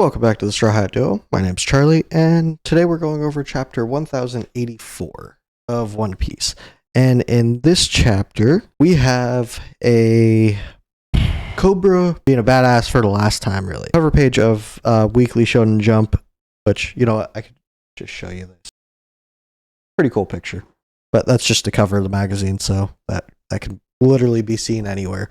Welcome back to the Straw Hat Duo. My name's Charlie, and today we're going over chapter 1084 of One Piece. And in this chapter, we have a Cobra being a badass for the last time, really. Cover page of Weekly Shonen Jump, which, you know what, I could just show you this. Pretty cool picture. But that's just the cover of the magazine, so that can literally be seen anywhere.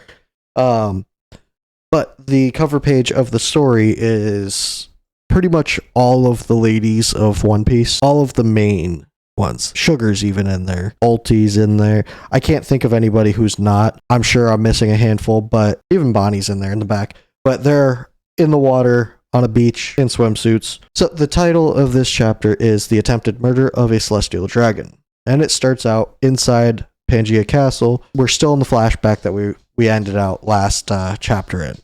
But the cover page of the story is pretty much all of the ladies of One Piece. All of the main ones. Sugar's even in there. Ulti's in there. I can't think of anybody who's not. I'm sure I'm missing a handful, but even Bonnie's in there in the back. But they're in the water on a beach in swimsuits. So the title of this chapter is The Attempted Murder of a Celestial Dragon. And it starts out inside Pangaea Castle. We're still in the flashback that we ended out last chapter in.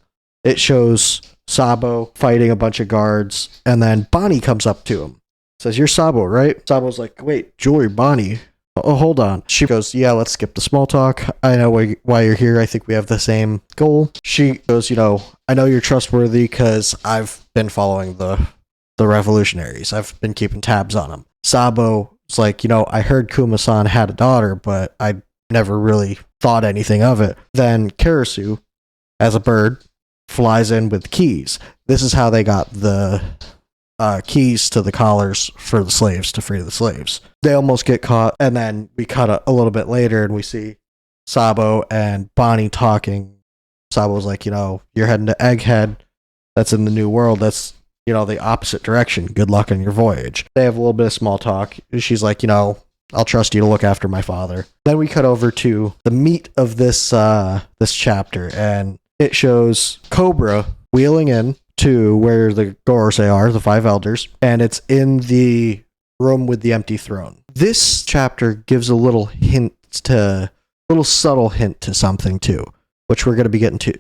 It shows Sabo fighting a bunch of guards, and then Bonnie comes up to him. Says, "You're Sabo, right?" Sabo's like, "Wait, Jewelry, Bonnie. Oh, hold on." She goes, "Yeah, let's skip the small talk. I know why you're here. I think we have the same goal." She goes, "I know you're trustworthy because I've been following the revolutionaries. I've been keeping tabs on them." Sabo's like, "I heard Kuma-san had a daughter, but I never really thought anything of it." Then Karasu, as a bird, flies in with keys. This is how they got the keys to the collars for the slaves to free the slaves. They almost get caught, and then we cut a little bit later and we see Sabo and Bonnie talking. Sabo's like, "You're heading to Egghead. That's in the New World. That's, the opposite direction. Good luck on your voyage." They have a little bit of small talk. She's like, "I'll trust you to look after my father." Then we cut over to the meat of this chapter, and it shows Cobra wheeling in to where the Gorosei are, the five elders, and it's in the room with the empty throne. This chapter gives a little subtle hint to something too, which we're going to be getting to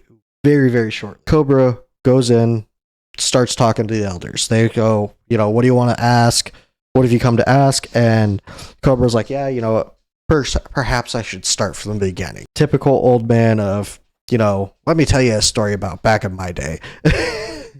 very, very short. Cobra goes in, starts talking to the elders. They go, "What do you want to ask? What have you come to ask?" And Cobra's like, "Yeah, perhaps I should start from the beginning." Typical old man of, "Let me tell you a story about back in my day."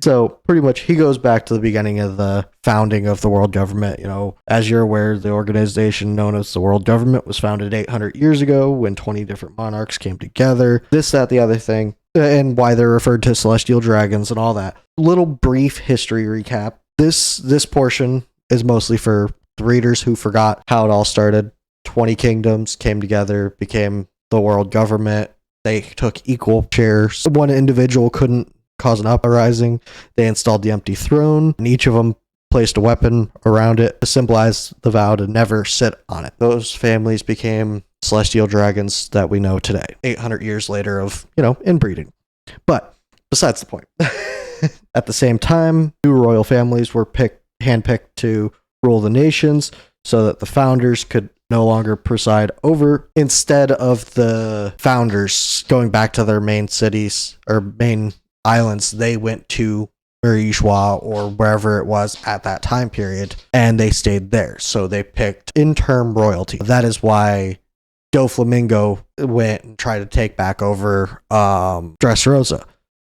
So pretty much he goes back to the beginning of the founding of the world government. As you're aware, the organization known as the world government was founded 800 years ago when 20 different monarchs came together. This, that, the other thing, and why they're referred to celestial dragons and all that. Little brief history recap. This portion is mostly for the readers who forgot how it all started. 20 kingdoms came together, became the world government. They took equal shares. One individual couldn't cause an uprising. They installed the empty throne, and each of them placed a weapon around it to symbolize the vow to never sit on it. Those families became celestial dragons that we know today, 800 years later of, inbreeding. But besides the point. At the same time, new royal families were handpicked to rule the nations so that the founders could no longer preside over. Instead of the founders going back to their main cities or main islands, they went to Marishwa or wherever it was at that time period, and they stayed there. So they picked interim royalty. That is why Doflamingo went and tried to take back over Dressrosa,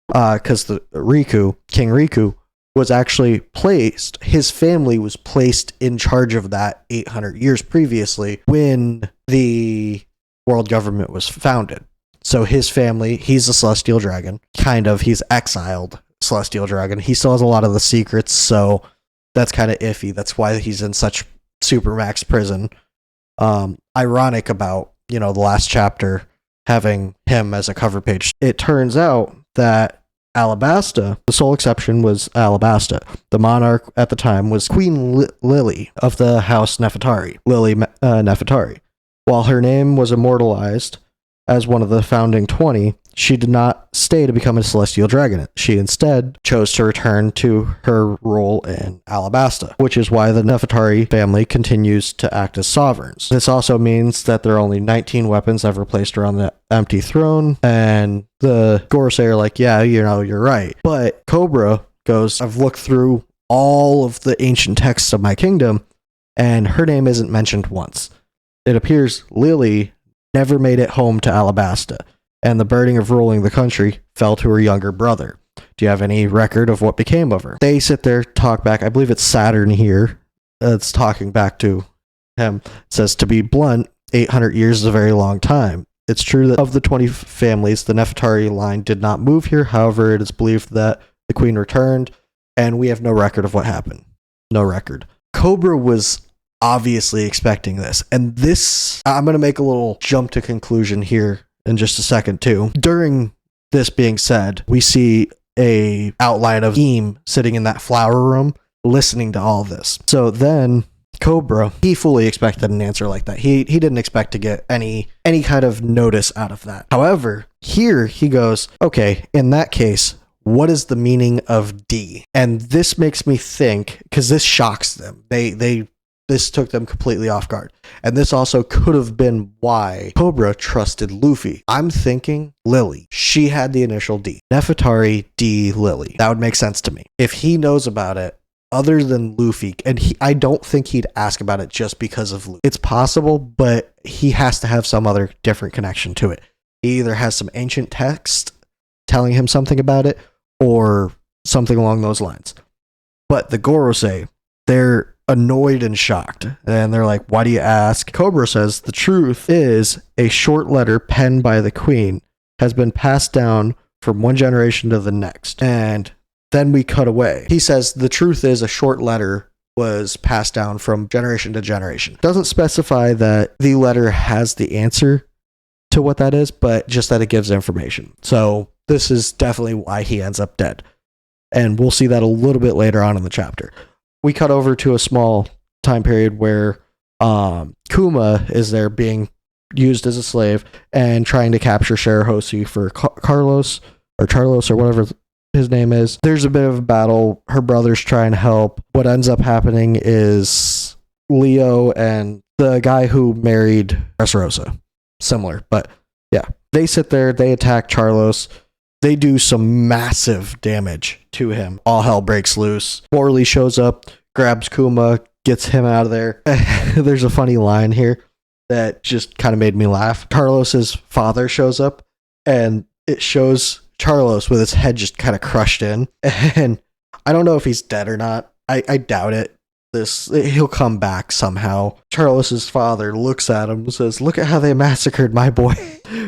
because King Riku, was actually placed, his family was placed in charge of that 800 years previously when the world government was founded. So his family, he's a celestial dragon, he's exiled celestial dragon. He still has a lot of the secrets, so that's kind of iffy. That's why he's in such supermax prison. Ironic about, the last chapter having him as a cover page. It turns out that Alabasta, the sole exception was Alabasta. The monarch at the time was Queen Lily of the House Nefertari, Lily Nefertari. While her name was immortalized as one of the founding 20, she did not stay to become a celestial dragon. She instead chose to return to her role in Alabasta, which is why the Nefertari family continues to act as sovereigns. This also means that there are only 19 weapons ever placed around the empty throne, and the Gorosei are like, "Yeah, you're right." But Cobra goes, "I've looked through all of the ancient texts of my kingdom, and her name isn't mentioned once. It appears Lily never made it home to Alabasta, and the burden of ruling the country fell to her younger brother. Do you have any record of what became of her? They sit there, talk back. I believe it's Saturn here that's talking back to him. It says, to be blunt, 800 years is a very long time. It's true that of the 20 families, the Nefertari line did not move here. However, it is believed that the queen returned, and we have no record of what happened. No record. Cobra was obviously expecting this. And this, I'm going to make a little jump to conclusion here in just a second too. During this being said, we see a outline of Eem sitting in that flower room listening to all this. So then Cobra, he fully expected an answer like that. He didn't expect to get any kind of notice out of that. However, here he goes, okay, in that case, what is the meaning of D? And this makes me think, because this shocks them. This took them completely off guard. And this also could have been why Cobra trusted Luffy. I'm thinking Lily. She had the initial D. Nefertari, D, Lily. That would make sense to me. If he knows about it, other than Luffy, and I don't think he'd ask about it just because of Luffy. It's possible, but he has to have some other different connection to it. He either has some ancient text telling him something about it, or something along those lines. But the Gorosei, they're annoyed and shocked. And they're like, why do you ask? Cobra says, the truth is a short letter penned by the queen has been passed down from one generation to the next. And then we cut away. He says, the truth is a short letter was passed down from generation to generation. Doesn't specify that the letter has the answer to what that is, but just that it gives information. So this is definitely why he ends up dead. And we'll see that a little bit later on in the chapter. We cut over to a small time period where Kuma is there being used as a slave and trying to capture Shirahoshi for Carlos or Charlos or whatever his name is. There's a bit of a battle. Her brothers try and help. What ends up happening is Leo and the guy who married Dressrosa. Similar, but yeah. They sit there, they attack Charlos. They do some massive damage to him. All hell breaks loose. Morley shows up, grabs Kuma, gets him out of there. There's a funny line here that just kind of made me laugh. Carlos's father shows up, and it shows Charlos with his head just kind of crushed in. And I don't know if he's dead or not. I doubt it. He'll come back somehow. Charlos's father looks at him and says, look at how they massacred my boy,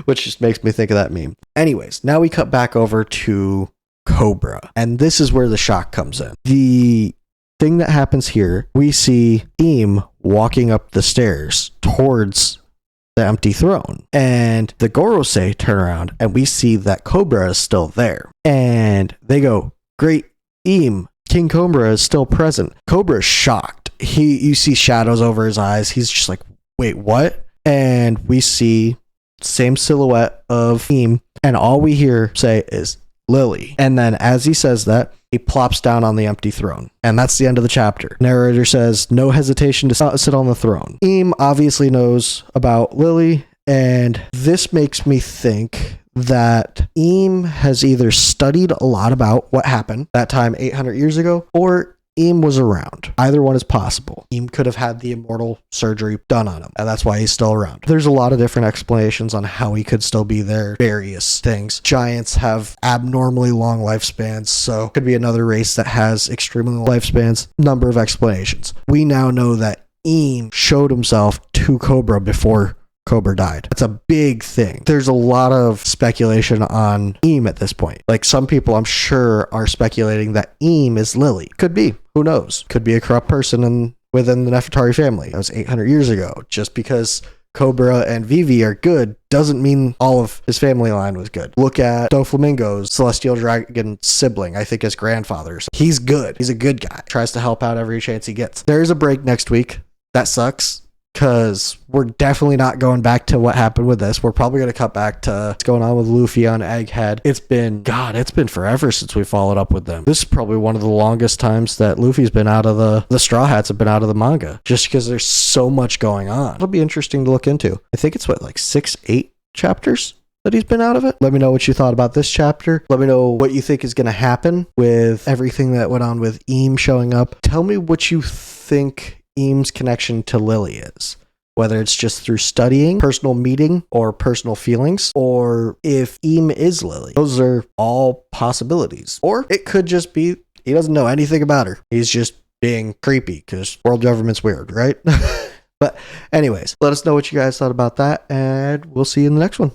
which just makes me think of that meme. Anyways, now we cut back over to Cobra, and this is where the shock comes in. The thing that happens here, we see Eem walking up the stairs towards the empty throne, and the Gorosei turn around, and we see that Cobra is still there, and they go, great, Eem, King Cobra is still present. Cobra is shocked. You see shadows over his eyes. He's just like, wait, what? And we see same silhouette of Eem, and all we hear say is Lily. And then as he says that, he plops down on the empty throne. And that's the end of the chapter. Narrator says, no hesitation to sit on the throne. Eem obviously knows about Lily, and this makes me think that Eem has either studied a lot about what happened that time 800 years ago, or Eem was around. Either one is possible. Eem could have had the immortal surgery done on him, and that's why he's still around. There's a lot of different explanations on how he could still be there. Various things. Giants have abnormally long lifespans, so could be another race that has extremely long lifespans. Number of explanations. We now know that Eem showed himself to Cobra before Cobra died. That's a big thing. There's a lot of speculation on Eem at this point. Like, some people, I'm sure, are speculating that Eem is Lily. Could be. Who knows? Could be a corrupt person within the Nefertari family. That was 800 years ago. Just because Cobra and Vivi are good doesn't mean all of his family line was good. Look at Doflamingo's Celestial Dragon sibling, I think his grandfather. He's good. He's a good guy. Tries to help out every chance he gets. There is a break next week. That sucks, because we're definitely not going back to what happened with this. We're probably going to cut back to what's going on with Luffy on Egghead. It's been forever since we followed up with them. This is probably one of the longest times that Luffy's been out of the Straw Hats have been out of the manga, just because there's so much going on. It'll be interesting to look into. I think it's 6-8 chapters that he's been out of it. Let me know what you thought about this chapter. Let me know what you think is going to happen with everything that went on with Eem showing up. Tell me what you think Eem's connection to Lily is. whether it's just through studying, personal meeting, or personal feelings, or if Eam is Lily. Those are all possibilities. Or it could just be he doesn't know anything about her. He's just being creepy because world government's weird, right? But anyways, let us know what you guys thought about that, and we'll see you in the next one.